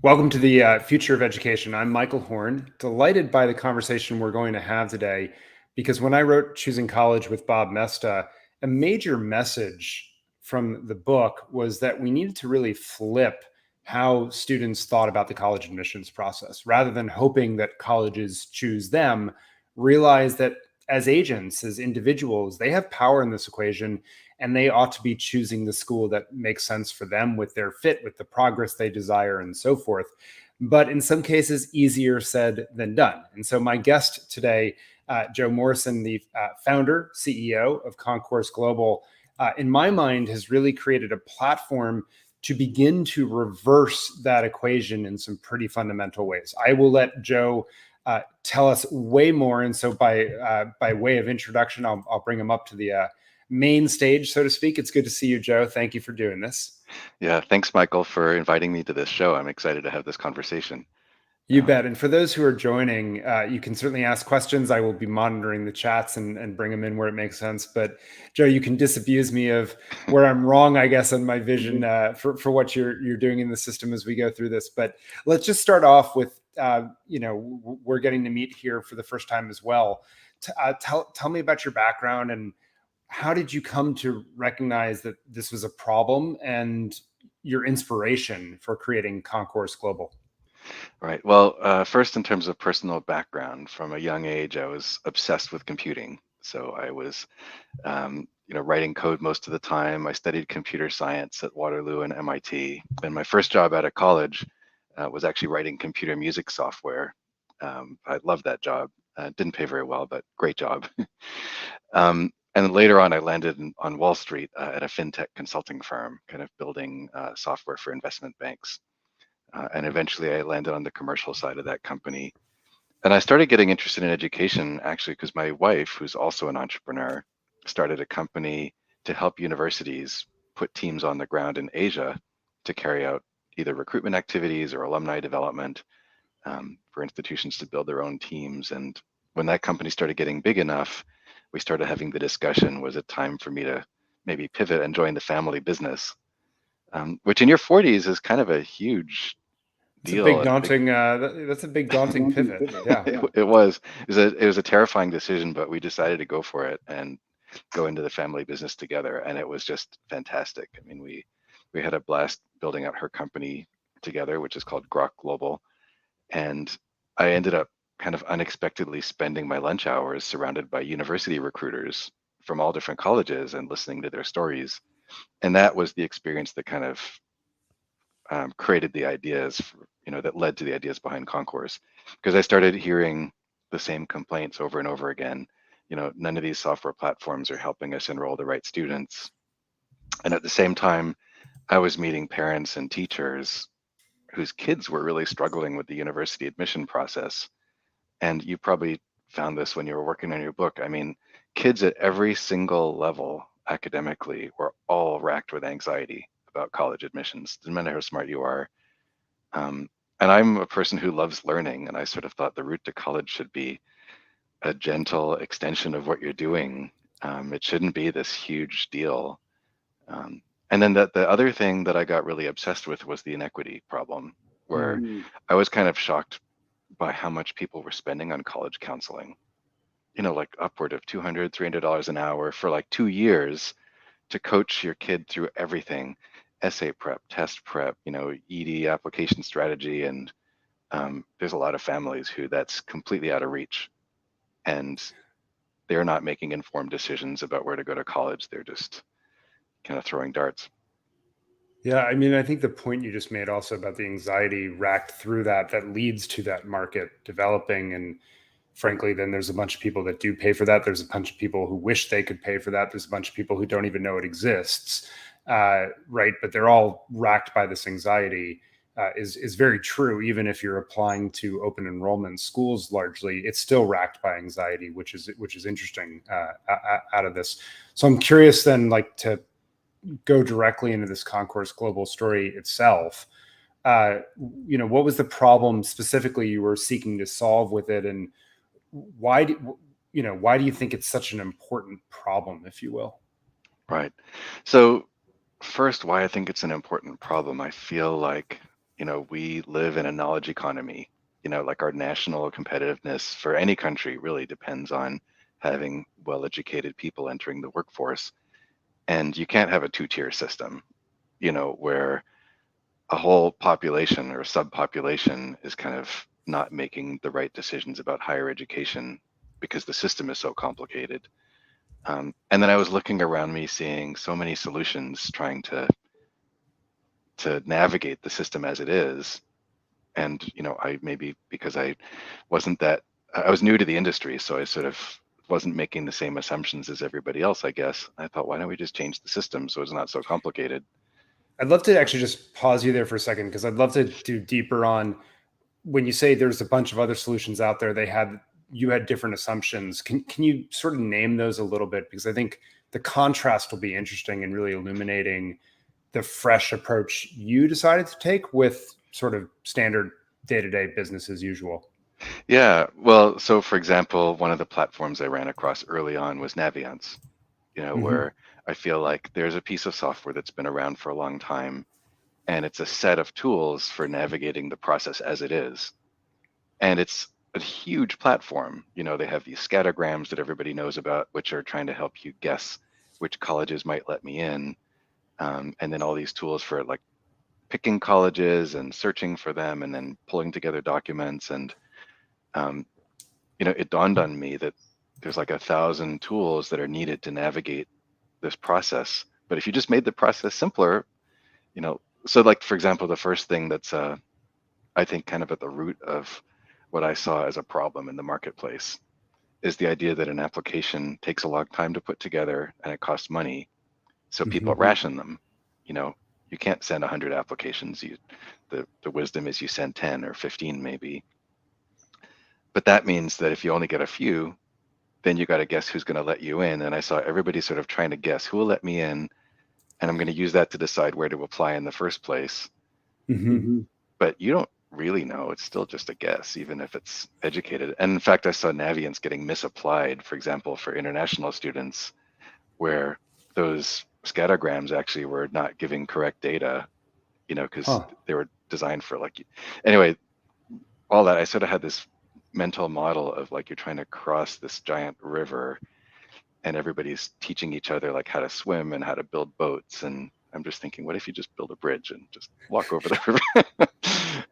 Welcome to the Future of Education. I'm Michael Horn, delighted by the conversation we're going to have today, because when I wrote Choosing College with Bob Mesta, a major message from the book was that we needed to really flip how students thought about the college admissions process. Rather than hoping that colleges choose them, realize that as agents, as individuals, they have power in this equation, and they ought to be choosing the school that makes sense for them with their fit, with the progress they desire, and so forth. But in some cases, easier said than done. And so, my guest today, Joe Morrison, the founder, CEO of Concourse Global, in my mind, has really created a platform to begin to reverse that equation in some pretty fundamental ways. I will let Joe tell us way more. And so, by way of introduction, I'll bring him up to the main stage, so to speak. It's good to see you, Joe. Thank you for doing this. Yeah, thanks, Michael, for inviting me to this show. I'm excited to have this conversation. You bet. And for those who are joining, you can certainly ask questions. I will be monitoring the chats and bring them in where it makes sense. But Joe, you can disabuse me of where I'm wrong, I guess, on my vision for what you're doing in the system as we go through this. But let's just start off with, we're getting to meet here for the first time as well. Tell me about your background, and how did you come to recognize that this was a problem, and your inspiration for creating Concourse Global? Right. Well, first, in terms of personal background, from a young age, I was obsessed with computing. So I was, writing code most of the time. I studied computer science at Waterloo and MIT. And my first job out of college was actually writing computer music software. I loved that job. Didn't pay very well, but great job. And later on, I landed on Wall Street at a fintech consulting firm, kind of building software for investment banks. And eventually I landed on the commercial side of that company. And I started getting interested in education actually because my wife, who's also an entrepreneur, started a company to help universities put teams on the ground in Asia to carry out either recruitment activities or alumni development for institutions to build their own teams. And when that company started getting big enough, we started having the discussion, was it time for me to maybe pivot and join the family business? Which in your 40s is kind of a huge It's a deal big and a big daunting. That's a big daunting pivot. Yeah. it was a terrifying decision, but we decided to go for it and go into the family business together, and it was just fantastic. I mean, we had a blast building out her company together, which is called Grok Global, and I ended up kind of unexpectedly spending my lunch hours surrounded by university recruiters from all different colleges and listening to their stories, and that was the experience that kind of created the ideas, that led to the ideas behind Concourse, because I started hearing the same complaints over and over again. None of these software platforms are helping us enroll the right students. And at the same time, I was meeting parents and teachers whose kids were really struggling with the university admission process. And you probably found this when you were working on your book. I mean, kids at every single level academically were all racked with anxiety about college admissions. Doesn't matter how smart you are. And I'm a person who loves learning, and I sort of thought the route to college should be a gentle extension of what you're doing. It shouldn't be this huge deal. And then the other thing that I got really obsessed with was the inequity problem, where I was kind of shocked by how much people were spending on college counseling. Like upward of $200, $300 an hour for like 2 years to coach your kid through everything, essay prep, test prep, ED application strategy. And there's a lot of families who that's completely out of reach, and they're not making informed decisions about where to go to college. They're just kind of throwing darts. Yeah, I mean, I think the point you just made also about the anxiety racked through that leads to that market developing. And frankly, then there's a bunch of people that do pay for that. There's a bunch of people who wish they could pay for that. There's a bunch of people who don't even know it exists, right? But they're all racked by this anxiety. Is very true. Even if you're applying to open enrollment schools, largely, it's still racked by anxiety, which is interesting out of this. So I'm curious then, like, to go directly into this Concourse Global story itself. What was the problem specifically you were seeking to solve with it, and why why do you think it's such an important problem, if you will? Right. So first, why I think it's an important problem. I feel like we live in a knowledge economy. Like our national competitiveness for any country really depends on having well-educated people entering the workforce. And you can't have a two-tier system, where a whole population or subpopulation is kind of not making the right decisions about higher education because the system is so complicated. And then I was looking around me, seeing so many solutions trying to navigate the system as it is. And I maybe because I was new to the industry, so I sort of wasn't making the same assumptions as everybody else, I guess. I thought, why don't we just change the system so it's not so complicated? I'd love to actually just pause you there for a second because I'd love to do deeper on when you say there's a bunch of other solutions out there. You had different assumptions. Can you sort of name those a little bit? Because I think the contrast will be interesting and really illuminating the fresh approach you decided to take with sort of standard day-to-day business as usual. Yeah, well, so for example, one of the platforms I ran across early on was Naviance, Mm-hmm. where I feel like there's a piece of software that's been around for a long time, and it's a set of tools for navigating the process as it is. And it's a huge platform. They have these scattergrams that everybody knows about, which are trying to help you guess which colleges might let me in. And then all these tools for like picking colleges and searching for them and then pulling together documents. And, um, it dawned on me that there's like 1,000 tools that are needed to navigate this process. But if you just made the process simpler, so like, for example, the first thing that's, I think, kind of at the root of what I saw as a problem in the marketplace is the idea that an application takes a long time to put together and it costs money. So people Mm-hmm. ration them. You know, you can't send 100 applications. The wisdom is you send 10 or 15 maybe. But that means that if you only get a few, then you got to guess who's going to let you in. And I saw everybody sort of trying to guess who will let me in, and I'm going to use that to decide where to apply in the first place. Mm-hmm. But you don't really know. It's still just a guess, even if it's educated. And in fact, I saw Naviance getting misapplied, for example, for international students, where those scattergrams actually were not giving correct data, because Huh. they were designed for like, anyway, all that. I sort of had this mental model of like you're trying to cross this giant river and everybody's teaching each other like how to swim and how to build boats. And I'm just thinking, what if you just build a bridge and just walk over the river?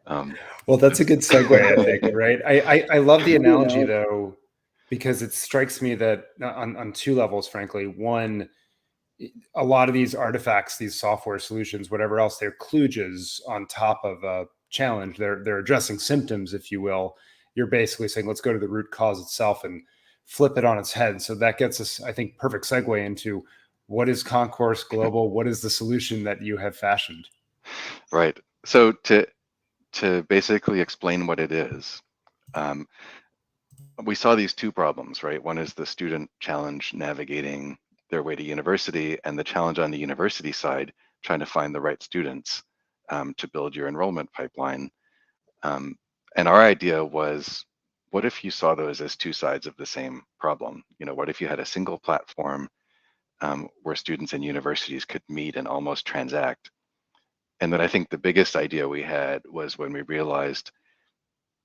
um, Well, that's a it's good segue, I think, right? I love the analogy though, because it strikes me that on two levels, frankly. One, a lot of these artifacts, these software solutions, whatever else, they're kludges on top of a challenge. They're addressing symptoms, if you will. You're basically saying, let's go to the root cause itself and flip it on its head. So that gets us, I think, perfect segue into what is Concourse Global? What is the solution that you have fashioned? right. So to basically explain what it is, um, we saw these two problems, right? One is the student challenge navigating their way to university, and the challenge on the university side, trying to find the right students to build your enrollment pipeline. Um, and our idea was, what if you saw those as two sides of the same problem? What if you had a single platform where students and universities could meet and almost transact? And then I think the biggest idea we had was when we realized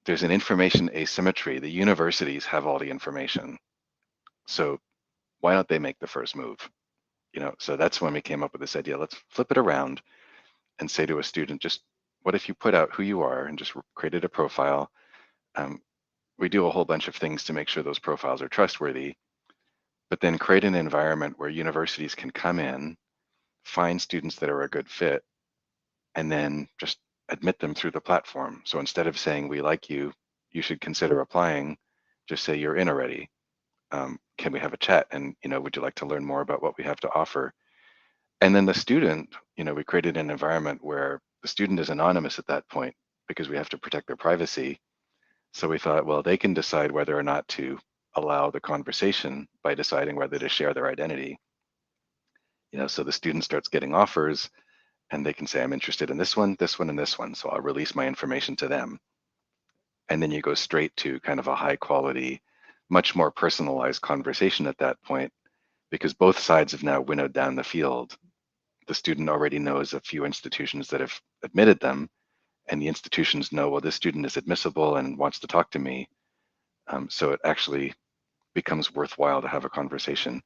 there's an information asymmetry. The universities have all the information. So why don't they make the first move? So that's when we came up with this idea. Let's flip it around and say to a student, just what if you put out who you are and just created a profile? Um, we do a whole bunch of things to make sure those profiles are trustworthy, but then create an environment where universities can come in, find students that are a good fit, and then just admit them through the platform. So instead of saying, we like you, you should consider applying, just say you're in already. Can we have a chat? And, would you like to learn more about what we have to offer? And then the student, we created an environment where the student is anonymous at that point because we have to protect their privacy. So we thought, well, they can decide whether or not to allow the conversation by deciding whether to share their identity. So the student starts getting offers and they can say, I'm interested in this one, and this one. So I'll release my information to them. And then you go straight to kind of a high quality, much more personalized conversation at that point, because both sides have now winnowed down the field. The student already knows a few institutions that have admitted them, and the institutions know, well, this student is admissible and wants to talk to me. So it actually becomes worthwhile to have a conversation.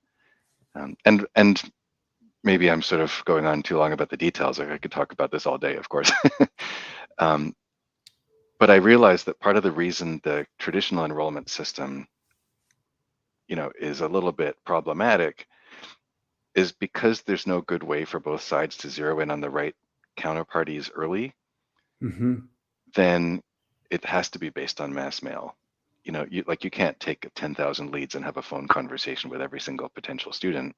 And maybe I'm sort of going on too long about the details. I could talk about this all day, of course. But I realized that part of the reason the traditional enrollment system, is a little bit problematic is because there's no good way for both sides to zero in on the right counterparties early. Mm-hmm. Then it has to be based on mass mail. You can't take 10,000 leads and have a phone conversation with every single potential student.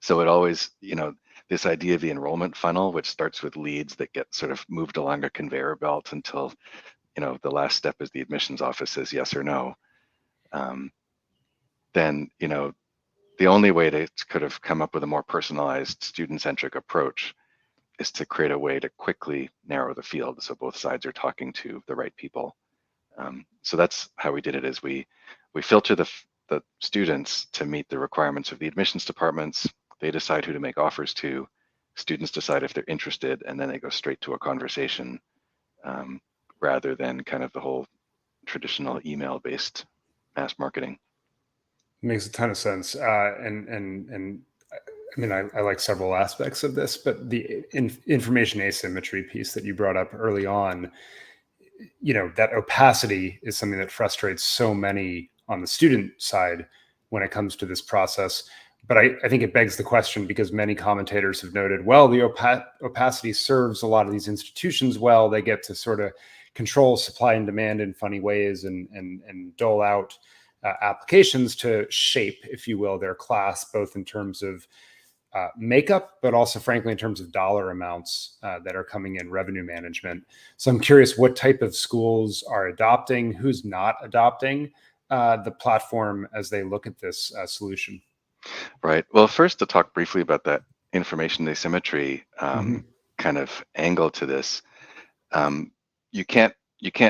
So it always, this idea of the enrollment funnel, which starts with leads that get sort of moved along a conveyor belt until, the last step is the admissions office says yes or no. Then, the only way to could have come up with a more personalized student-centric approach is to create a way to quickly narrow the field so both sides are talking to the right people. So that's how we did it. Is we filter the students to meet the requirements of the admissions departments. They decide who to make offers to. Students decide if they're interested, and then they go straight to a conversation, rather than kind of the whole traditional email-based mass marketing. Makes a ton of sense. And I mean, I like several aspects of this, but the information asymmetry piece that you brought up early on, that opacity is something that frustrates so many on the student side when it comes to this process. But I think it begs the question, because many commentators have noted, well, the opacity serves a lot of these institutions well. They get to sort of control supply and demand in funny ways and dole out applications to shape, if you will, their class, both in terms of makeup, but also, frankly, in terms of dollar amounts that are coming in revenue management. So I'm curious what type of schools are adopting, who's not adopting the platform as they look at this solution. Right. Well, first to talk briefly about that information asymmetry Mm-hmm. kind of angle to this. Um, you can't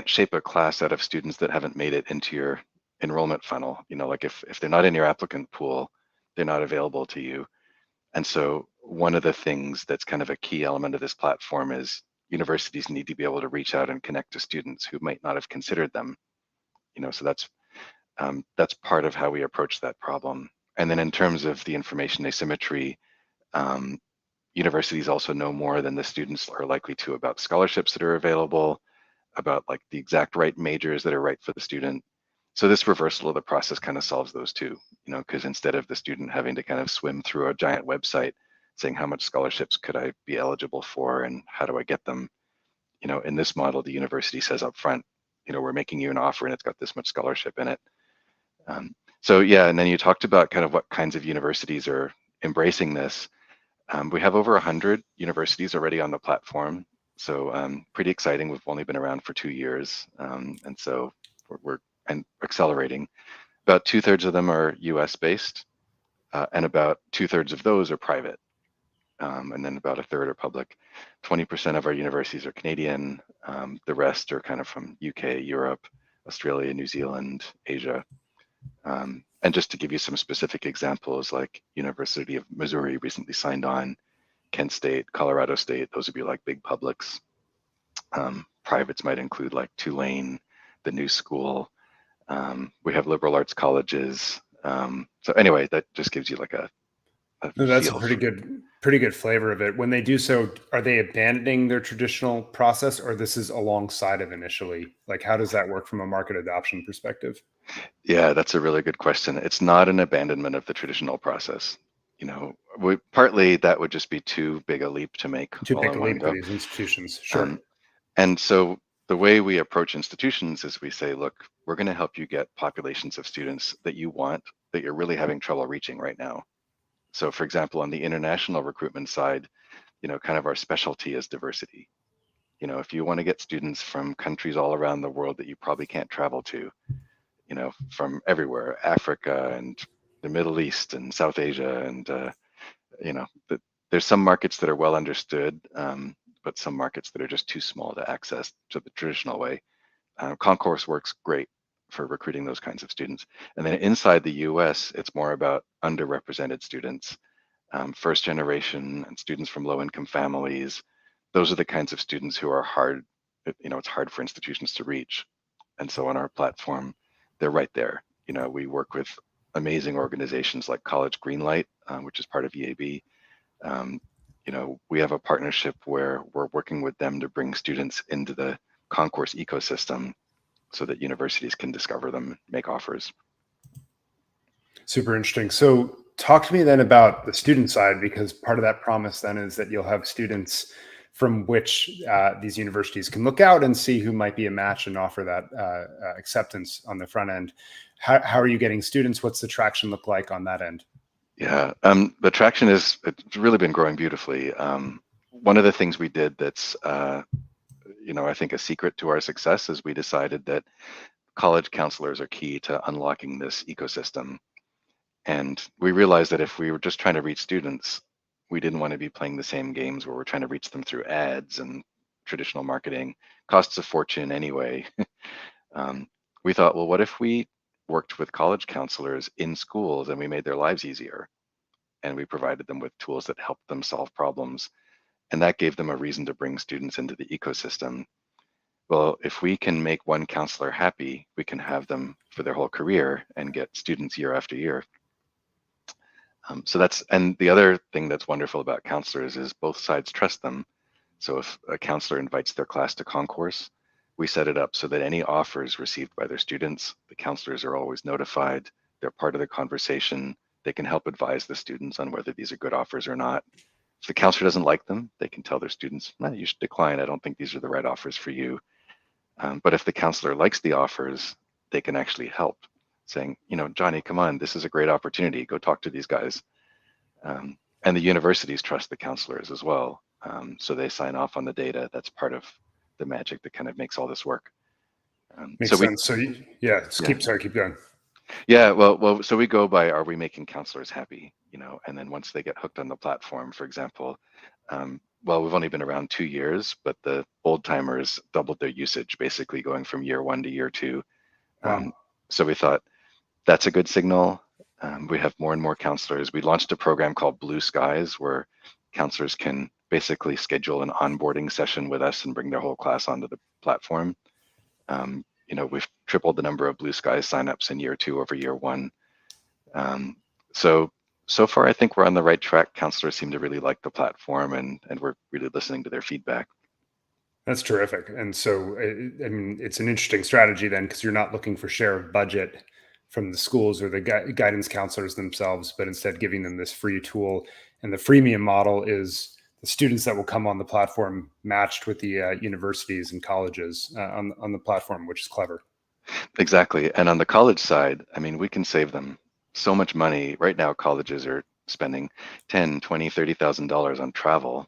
shape a class out of students that haven't made it into your enrollment funnel. Like if they're not in your applicant pool, they're not available to you. And so one of the things that's kind of a key element of this platform is universities need to be able to reach out and connect to students who might not have considered them. So that's part of how we approach that problem. And then in terms of the information asymmetry, um, universities also know more than the students are likely to about scholarships that are available, about like the exact right majors that are right for the student. So this reversal of the process kind of solves those two, because instead of the student having to kind of swim through a giant website saying how much scholarships could I be eligible for and how do I get them, in this model, the university says up front, we're making you an offer and it's got this much scholarship in it. So yeah, and then you talked about kind of what kinds of universities are embracing this. We have over 100 universities already on the platform, so pretty exciting. We've only been around for 2 years, and so we're accelerating. About 2/3 of them are US based, and about 2/3 of those are private, and then about a third are public. 20% of our universities are Canadian. The rest are kind of from UK, Europe, Australia, New Zealand, Asia. And just to give you some specific examples, like University of Missouri recently signed on, Kent State, Colorado State, those would be like big publics. Privates might include like Tulane, the New School. We have liberal arts colleges. So anyway, that just gives you like a No, that's a feel for. pretty good flavor of it. When they do so, are they abandoning their traditional process, or this is alongside of initially? Like, how does that work from a market adoption perspective? Yeah, that's a really good question. It's not an abandonment of the traditional process. Partly that would just be too big a leap to make Too all big in a one leap for go. these institutions. Sure. Um, And so the way we approach institutions is we say, look, we're going to help you get populations of students that you want, that you're really having trouble reaching right now. So for example, on the international recruitment side, kind of our specialty is diversity. If you want to get students from countries all around the world that you probably can't travel to, from everywhere, Africa and the Middle East and South Asia, and you know, there's some markets that are well understood, but some markets that are just too small to access to the traditional way. Concourse works great for recruiting those kinds of students. And then inside the US, it's more about underrepresented students, first generation and students from low income families, those are the kinds of students who are hard, it's hard for institutions to reach. And so on our platform, they're right there. We work with amazing organizations like College Greenlight, which is part of EAB. Um, we have a partnership where we're working with them to bring students into the Concourse ecosystem so that universities can discover them, make offers. Super interesting. So talk to me then about the student side, because part of that promise then is that you'll have students from which these universities can look out and see who might be a match and offer that acceptance on the front end. How are you getting students? What's the traction look like on that end? Yeah, the traction it's really been growing beautifully. One of the things we did that's, I think a secret to our success is we decided that college counselors are key to unlocking this ecosystem. And we realized that if we were just trying to reach students, we didn't want to be playing the same games where we're trying to reach them through ads and traditional marketing. Costs a fortune anyway. We thought, well, what if we worked with college counselors in schools and we made their lives easier? And we provided them with tools that helped them solve problems. And that gave them a reason to bring students into the ecosystem. Well, if we can make one counselor happy, we can have them for their whole career and get students year after year. And the other thing that's wonderful about counselors is both sides trust them. So if a counselor invites their class to Concourse, we set it up so that any offers received by their students, the counselors are always notified. They're part of the conversation. They can help advise the students on whether these are good offers or not. If the counselor doesn't like them, they can tell their students, no, you should decline. I don't think these are the right offers for you. But if the counselor likes the offers, they can actually help, saying, Johnny, come on, this is a great opportunity. Go talk to these guys. And the universities trust the counselors as well. So they sign off on the data. That's part of the magic that kind of makes all this work. Makes sense. So keep going. Yeah, well, so we go by, are we making counselors happy? And then once they get hooked on the platform, for example, we've only been around 2 years, but the old timers doubled their usage, basically going from year 1 to year 2. Wow. So we thought that's a good signal. We have more and more counselors. We launched a program called Blue Skies, where counselors can basically schedule an onboarding session with us and bring their whole class onto the platform. We've tripled the number of Blue Skies signups in year 2 over year 1. So far, I think we're on the right track. Counselors seem to really like the platform, and we're really listening to their feedback. That's terrific. And so, I mean, it's an interesting strategy then, because you're not looking for share of budget from the schools or the guidance counselors themselves, but instead giving them this free tool. And the freemium model is the students that will come on the platform matched with the universities and colleges on the platform, which is clever. Exactly. And on the college side, I mean, we can save them so much money. Right now, colleges are spending $10, $20, $30,000 on travel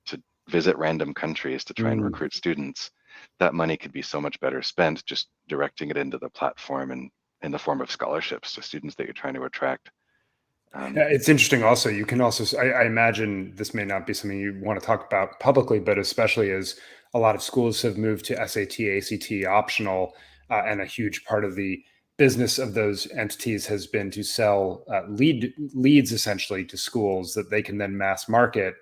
to visit random countries to try and recruit students. That money could be so much better spent just directing it into the platform and in the form of scholarships to students that you're trying to attract. It's interesting also. You can also, I imagine this may not be something you want to talk about publicly, but especially as a lot of schools have moved to SAT, ACT optional, and a huge part of the business of those entities has been to sell leads essentially to schools that they can then mass market.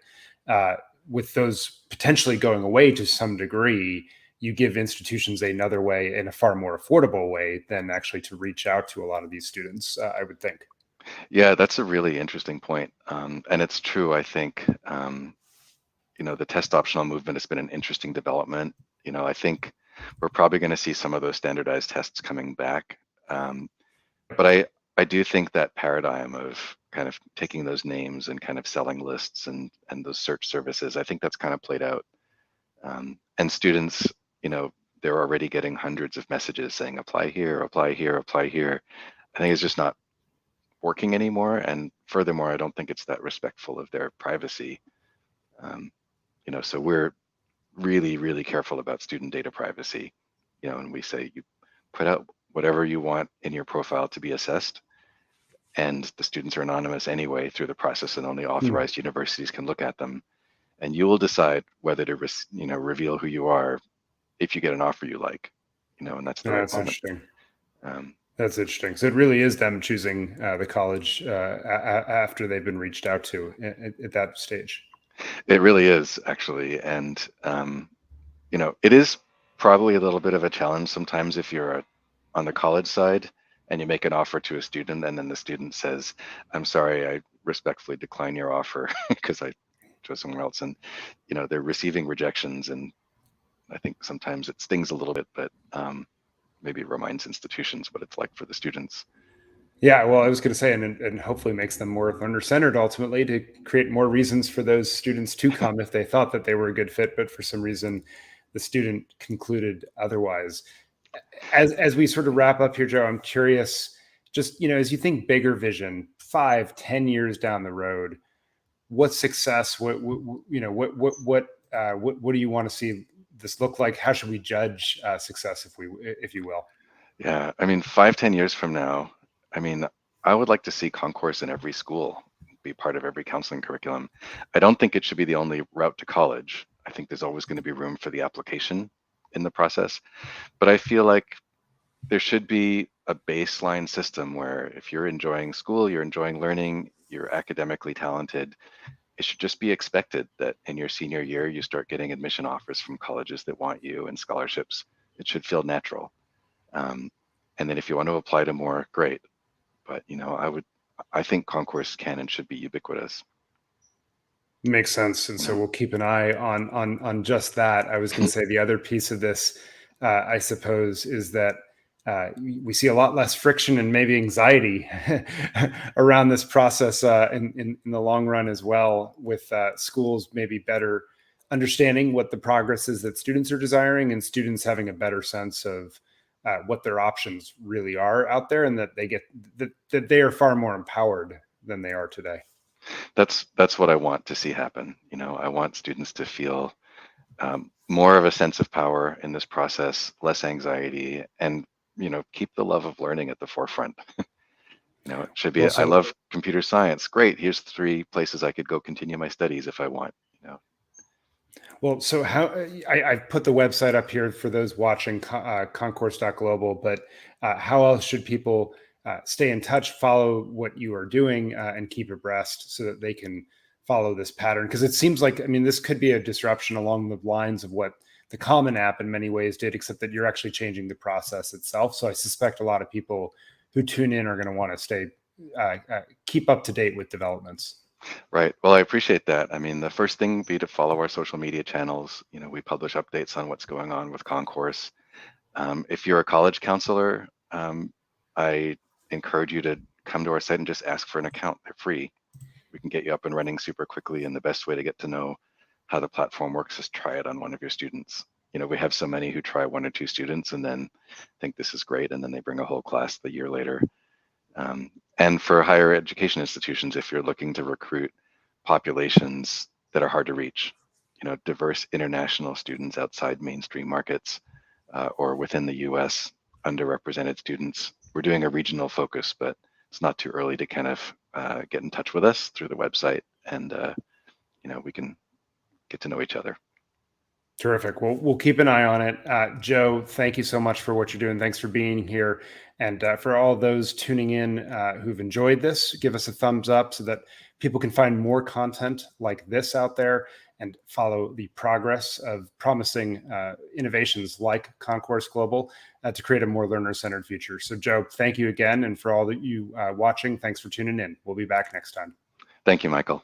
With those potentially going away to some degree, you give institutions another way, in a far more affordable way, than actually to reach out to a lot of these students, I would think. Yeah, that's a really interesting point. And it's true, I think, the test optional movement has been an interesting development. I think we're probably going to see some of those standardized tests coming back. But I do think that paradigm of kind of taking those names and kind of selling lists and those search services, I think that's kind of played out. And students, they're already getting hundreds of messages saying, apply here, apply here, apply here. I think it's just not working anymore. And furthermore, I don't think it's that respectful of their privacy. So we're really, really careful about student data privacy. And we say you put out whatever you want in your profile to be assessed, and the students are anonymous anyway through the process, and only authorized universities can look at them. And you will decide whether to reveal who you are if you get an offer you like, and that's the right moment. Interesting. That's interesting. So it really is them choosing the college after they've been reached out to at that stage. It really is, actually. And, it is probably a little bit of a challenge sometimes if you're on the college side and you make an offer to a student and then the student says, I'm sorry, I respectfully decline your offer because I chose somewhere else. And, they're receiving rejections. And I think sometimes it stings a little bit, but maybe it reminds institutions what it's like for the students. Yeah, well, I was going to say, and hopefully makes them more learner-centered ultimately to create more reasons for those students to come if they thought that they were a good fit, but for some reason the student concluded otherwise. As we sort of wrap up here, Joe, I'm curious, just, as you think bigger vision, 5, 10 years down the road, what's success? What do you want to see this look like? How should we judge success, if you will? Yeah, I mean, 5, 10 years from now, I mean, I would like to see Concourse in every school, be part of every counseling curriculum. I don't think it should be the only route to college. I think there's always going to be room for the application in the process. But I feel like there should be a baseline system where if you're enjoying school, you're enjoying learning, you're academically talented, it should just be expected that in your senior year, you start getting admission offers from colleges that want you and scholarships. It should feel natural. Um, and then if you want to apply to more, great. But I think Concourse can and should be ubiquitous. Makes sense, and so Yeah. we'll keep an eye on just that. I was going to say the other piece of this, I suppose, is that we see a lot less friction and maybe anxiety around this process in the long run as well, with schools maybe better understanding what the progress is that students are desiring, and students having a better sense of what their options really are out there, and that that they are far more empowered than they are today. That's what I want to see happen. I want students to feel more of a sense of power in this process, less anxiety, and keep the love of learning at the forefront. It should be, Well, I so love computer science. Great, here's 3 places I could go continue my studies if I want. Well, so how I've put the website up here for those watching Concourse.global, but how else should people stay in touch, follow what you are doing, and keep abreast so that they can follow this pattern? Because it seems like, I mean, this could be a disruption along the lines of what the Common App in many ways did, except that you're actually changing the process itself. So I suspect a lot of people who tune in are going to want to keep up to date with developments. Right. Well, I appreciate that. I mean, the first thing would be to follow our social media channels. We publish updates on what's going on with Concourse. If you're a college counselor, I encourage you to come to our site and just ask for an account. They're free. We can get you up and running super quickly. And the best way to get to know how the platform works is try it on one of your students. We have so many who try 1 or 2 students and then think this is great. And then they bring a whole class the year later. And for higher education institutions, if you're looking to recruit populations that are hard to reach, diverse international students outside mainstream markets or within the US, underrepresented students, we're doing a regional focus, but it's not too early to kind of get in touch with us through the website and, we can get to know each other. Terrific. Well, we'll keep an eye on it. Joe, thank you so much for what you're doing. Thanks for being here. And for all those tuning in who've enjoyed this, give us a thumbs up so that people can find more content like this out there and follow the progress of promising innovations like Concourse Global to create a more learner-centered future. So, Joe, thank you again. And for all that you watching, thanks for tuning in. We'll be back next time. Thank you, Michael.